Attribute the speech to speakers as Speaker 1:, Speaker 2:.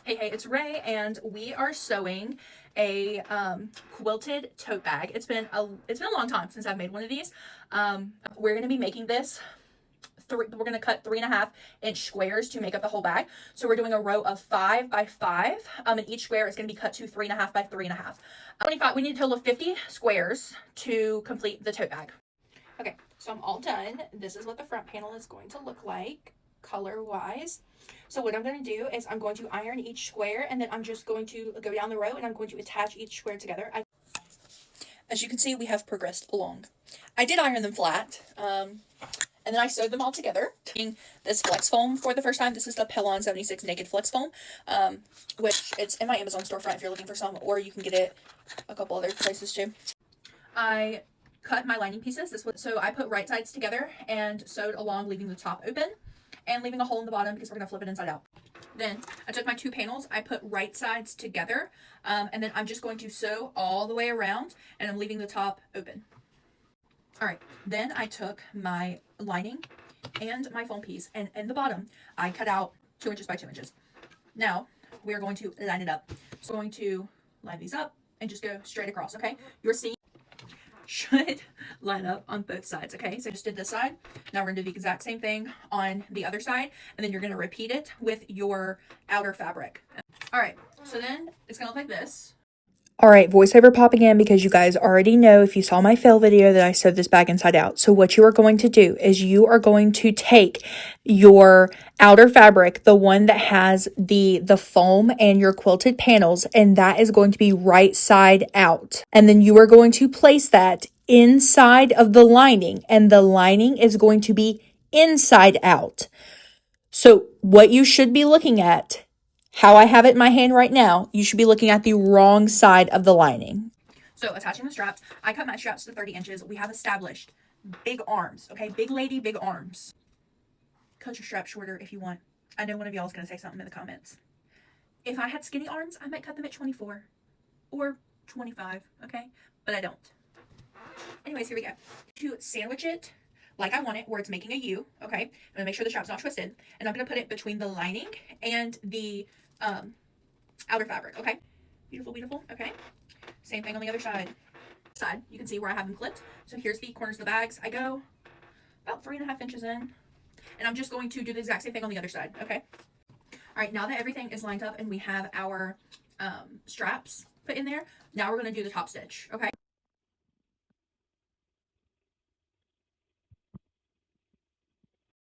Speaker 1: Hey, it's Ray, and we are sewing a quilted tote bag. It's been a long time since I've made one of these. We're gonna be making this. We're gonna cut 3.5-inch squares to make up the whole bag. So we're doing a row of 5 by 5, and each square is gonna be cut to 3.5 by 3.5. 25. We need a total of 50 squares to complete the tote bag. Okay, so I'm all done. This is what the front panel is going to look like, color wise. So what I'm going to do is I'm going to iron each square, and then I'm just going to go down the row and I'm going to attach each square together. As you can see, we have progressed along. I did iron them flat, and then I sewed them all together. This flex foam for the first time. This is the Pellon 76 Naked Flex Foam, which it's in my Amazon storefront if you're looking for some, or you can get it a couple other places too. I cut my lining pieces. So I put right sides together and sewed along, leaving the top open and leaving a hole in the bottom because we're going to flip it inside out. Then I took my two panels, I put right sides together, and then I'm just going to sew all the way around, and I'm leaving the top open. All right, then I took my lining and my foam piece, and in the bottom I cut out 2 inches by 2 inches. Now we're going to line it up. So I'm going to line these up and just go straight across. Okay, your seam should line up on both sides. Okay, so I just did this side. Now we're gonna do the exact same thing on the other side, and then you're gonna repeat it with your outer fabric. All right, so then it's gonna look like this.
Speaker 2: All right, voiceover popping in because you guys already know, if you saw my fail video, that I sewed this bag inside out. So what you are going to do is you are going to take your outer fabric, the one that has the foam and your quilted panels, and that is going to be right side out. And then you are going to place that inside of the lining, and the lining is going to be inside out. So what you should be looking at, how I have it in my hand right now, you should be looking at the wrong side of the lining.
Speaker 1: So attaching the straps, I cut my straps to 30 inches. We have established big arms, okay? Big lady, big arms. Cut your strap shorter if you want. I know one of y'all is going to say something in the comments. If I had skinny arms, I might cut them at 24 or 25, okay? But I don't. Anyways, here we go. To sandwich it like I want it, where it's making a U, okay? I'm gonna make sure the strap's not twisted, and I'm gonna put it between the lining and the outer fabric, okay? Beautiful, beautiful, okay? Same thing on the other side. You can see where I have them clipped. So here's the corners of the bags. I go about 3.5 inches in, and I'm just going to do the exact same thing on the other side, okay? All right, now that everything is lined up and we have our straps put in there, now we're gonna do the top stitch, okay?